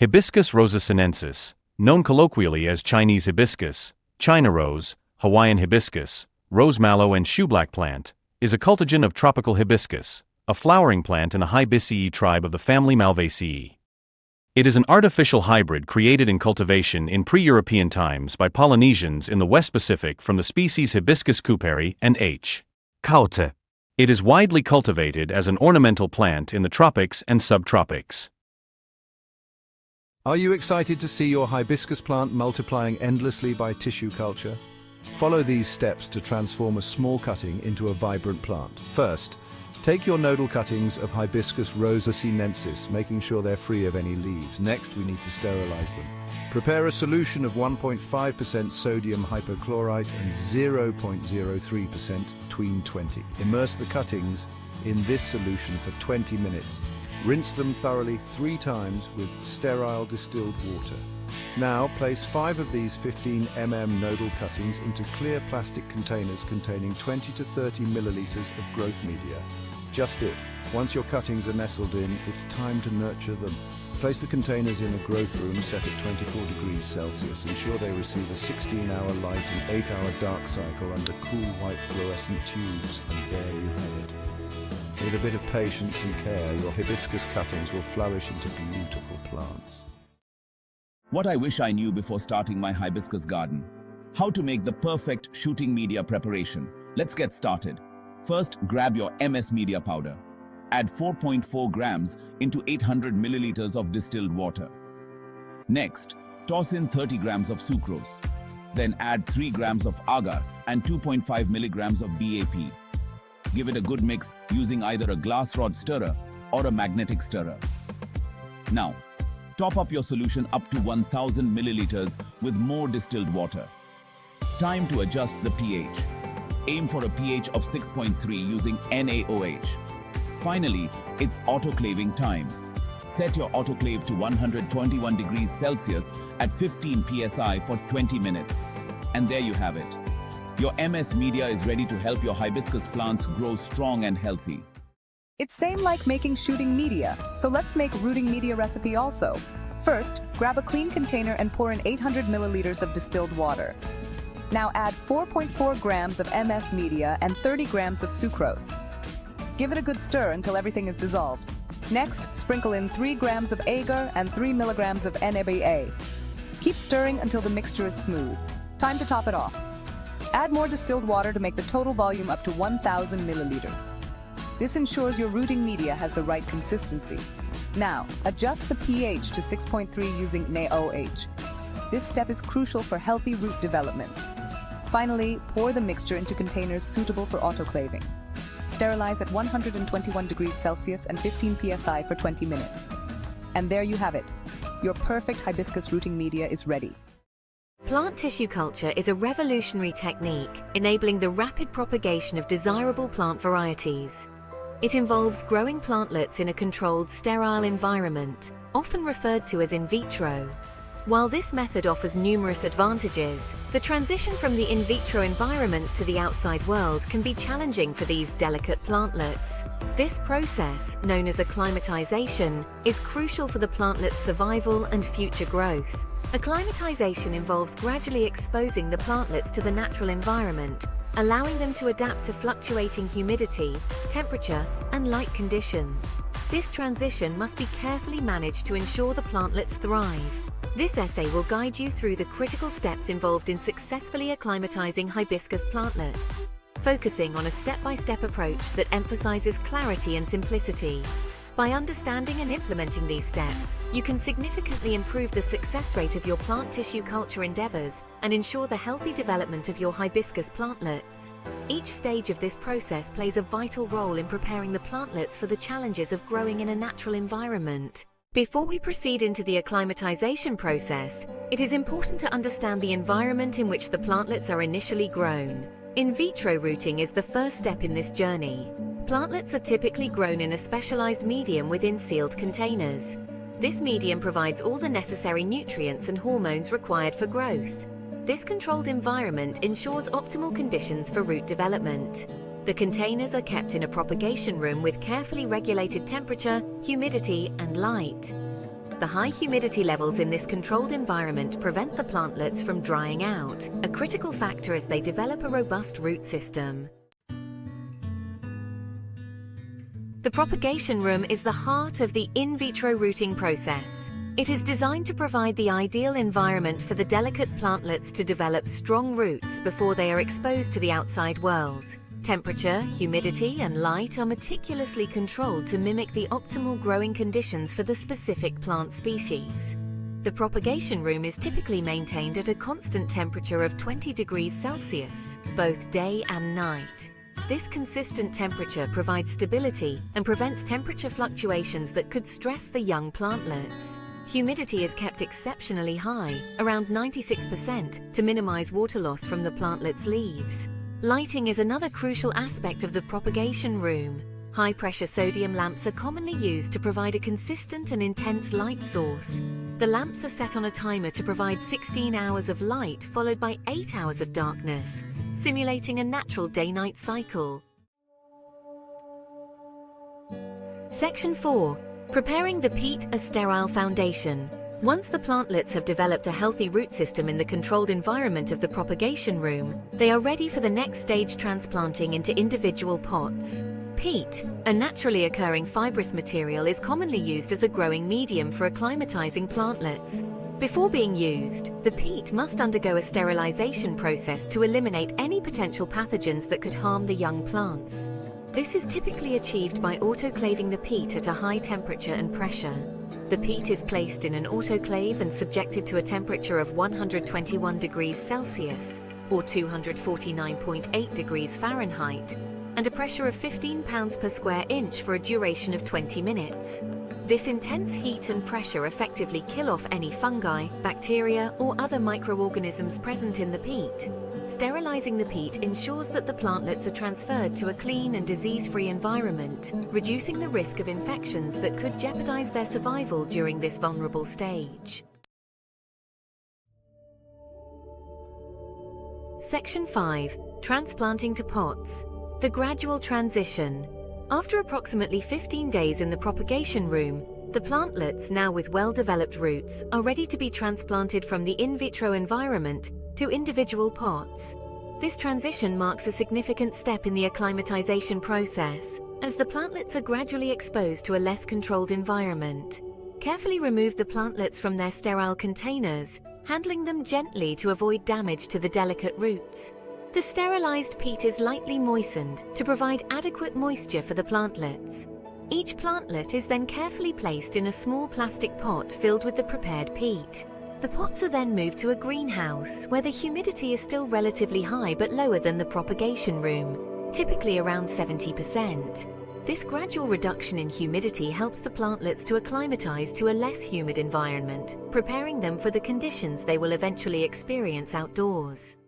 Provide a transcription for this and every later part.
Hibiscus rosa-sinensis, known colloquially as Chinese hibiscus, China rose, Hawaiian hibiscus, rose mallow and shoeblack plant, is a cultigen of tropical hibiscus, a flowering plant in a Hibisceae tribe of the family Malvaceae. It is an artificial hybrid created in cultivation in pre-European times by Polynesians in the West Pacific from the species Hibiscus cooperi and H. kaute. It is widely cultivated as an ornamental plant in the tropics and subtropics. Are you excited to see your hibiscus plant multiplying endlessly by tissue culture? Follow these steps to transform a small cutting into a vibrant plant. First, take your nodal cuttings of Hibiscus rosa-sinensis, making sure they're free of any leaves. Next, we need to sterilize them. Prepare a solution of 1.5% sodium hypochlorite and 0.03% tween 20. Immerse the cuttings in this solution for 20 minutes. Rinse them thoroughly 3 times with sterile distilled water. Now, place 5 of these 15 mm nodal cuttings into clear plastic containers containing 20 to 30 milliliters of growth media. Just it. Once your cuttings are nestled in, it's time to nurture them. Place the containers in a growth room set at 24 degrees Celsius. Ensure they receive a 16-hour light and 8-hour dark cycle under cool white fluorescent tubes, and there you have it. With a bit of patience and care, your hibiscus cuttings will flourish into beautiful plants. What I wish I knew before starting my hibiscus garden. How to make the perfect shooting media preparation. Let's get started. First, grab your MS media powder. Add 4.4 grams into 800 milliliters of distilled water. Next, toss in 30 grams of sucrose. Then add 3 grams of agar and 2.5 milligrams of BAP. Give it a good mix using either a glass rod stirrer or a magnetic stirrer. Now, top up your solution up to 1000 milliliters with more distilled water. Time to adjust the pH. Aim for a pH of 6.3 using NaOH. Finally, it's autoclaving time. Set your autoclave to 121 degrees Celsius at 15 psi for 20 minutes. And there you have it. Your MS media is ready to help your hibiscus plants grow strong and healthy. It's same like making shooting media, so let's make rooting media recipe also. First, grab a clean container and pour in 800 milliliters of distilled water. Now add 4.4 grams of MS media and 30 grams of sucrose. Give it a good stir until everything is dissolved. Next, sprinkle in 3 grams of agar and 3 milligrams of NABA. Keep stirring until the mixture is smooth. Time to top it off. Add more distilled water to make the total volume up to 1000 milliliters. This ensures your rooting media has the right consistency. Now, adjust the pH to 6.3 using NaOH. This step is crucial for healthy root development. Finally, pour the mixture into containers suitable for autoclaving. Sterilize at 121 degrees Celsius and 15 psi for 20 minutes. And there you have it. Your perfect hibiscus rooting media is ready. Plant tissue culture is a revolutionary technique enabling the rapid propagation of desirable plant varieties. It involves growing plantlets in a controlled, sterile environment, often referred to as in vitro. While this method offers numerous advantages, the transition from the in vitro environment to the outside world can be challenging for these delicate plantlets. This process, known as acclimatization, is crucial for the plantlet's survival and future growth. Acclimatization involves gradually exposing the plantlets to the natural environment, allowing them to adapt to fluctuating humidity, temperature, and light conditions. This transition must be carefully managed to ensure the plantlets thrive. This essay will guide you through the critical steps involved in successfully acclimatizing hibiscus plantlets, focusing on a step-by-step approach that emphasizes clarity and simplicity. By understanding and implementing these steps, you can significantly improve the success rate of your plant tissue culture endeavors and ensure the healthy development of your hibiscus plantlets. Each stage of this process plays a vital role in preparing the plantlets for the challenges of growing in a natural environment. Before we proceed into the acclimatization process, it is important to understand the environment in which the plantlets are initially grown. In vitro rooting is the first step in this journey. Plantlets are typically grown in a specialized medium within sealed containers. This medium provides all the necessary nutrients and hormones required for growth. This controlled environment ensures optimal conditions for root development. The containers are kept in a propagation room with carefully regulated temperature, humidity, and light. The high humidity levels in this controlled environment prevent the plantlets from drying out, a critical factor as they develop a robust root system. The propagation room is the heart of the in vitro rooting process. It is designed to provide the ideal environment for the delicate plantlets to develop strong roots before they are exposed to the outside world. Temperature, humidity, and light are meticulously controlled to mimic the optimal growing conditions for the specific plant species. The propagation room is typically maintained at a constant temperature of 20 degrees Celsius, both day and night. This consistent temperature provides stability and prevents temperature fluctuations that could stress the young plantlets. Humidity is kept exceptionally high, around 96%, to minimize water loss from the plantlets' leaves. Lighting is another crucial aspect of the propagation room. High-pressure sodium lamps are commonly used to provide a consistent and intense light source. The lamps are set on a timer to provide 16 hours of light followed by 8 hours of darkness, simulating a natural day-night cycle. Section 4. Preparing the peat a sterile foundation. Once the plantlets have developed a healthy root system in the controlled environment of the propagation room, they are ready for the next stage, transplanting into individual pots. Peat, a naturally occurring fibrous material, is commonly used as a growing medium for acclimatizing plantlets. Before being used, the peat must undergo a sterilization process to eliminate any potential pathogens that could harm the young plants. This is typically achieved by autoclaving the peat at a high temperature and pressure. The peat is placed in an autoclave and subjected to a temperature of 121 degrees Celsius or 249.8 degrees Fahrenheit and a pressure of 15 pounds per square inch for a duration of 20 minutes. This intense heat and pressure effectively kill off any fungi, bacteria, or other microorganisms present in the peat. Sterilizing the peat ensures that the plantlets are transferred to a clean and disease-free environment, reducing the risk of infections that could jeopardize their survival during this vulnerable stage. Section 5. Transplanting to pots. The gradual transition. After approximately 15 days in the propagation room, the plantlets, now with well-developed roots, are ready to be transplanted from the in vitro environment to individual pots. This transition marks a significant step in the acclimatization process, as the plantlets are gradually exposed to a less controlled environment. Carefully remove the plantlets from their sterile containers, handling them gently to avoid damage to the delicate roots. The sterilized peat is lightly moistened to provide adequate moisture for the plantlets. Each plantlet is then carefully placed in a small plastic pot filled with the prepared peat. The pots are then moved to a greenhouse where the humidity is still relatively high but lower than the propagation room, typically around 70%. This gradual reduction in humidity helps the plantlets to acclimatize to a less humid environment, preparing them for the conditions they will eventually experience outdoors.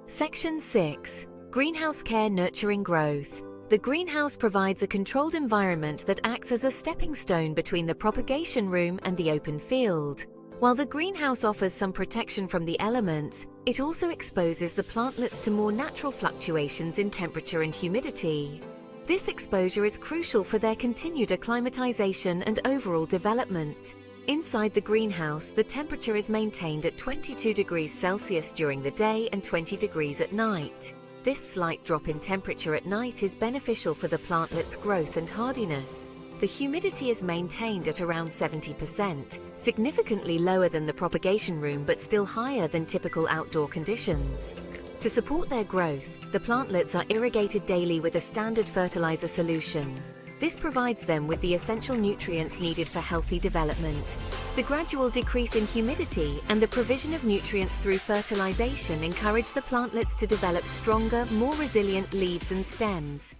Section 6. Greenhouse care nurturing growth. The greenhouse provides a controlled environment that acts as a stepping stone between the propagation room and the open field. While the greenhouse offers some protection from the elements, it also exposes the plantlets to more natural fluctuations in temperature and humidity. This exposure is crucial for their continued acclimatization and overall development. Inside the greenhouse, the temperature is maintained at 22 degrees Celsius during the day and 20 degrees at night. This slight drop in temperature at night is beneficial for the plantlet's growth and hardiness. The humidity is maintained at around 70%, significantly lower than the propagation room but still higher than typical outdoor conditions. To support their growth, the plantlets are irrigated daily with a standard fertilizer solution. This provides them with the essential nutrients needed for healthy development. The gradual decrease in humidity and the provision of nutrients through fertilization encourage the plantlets to develop stronger, more resilient leaves and stems.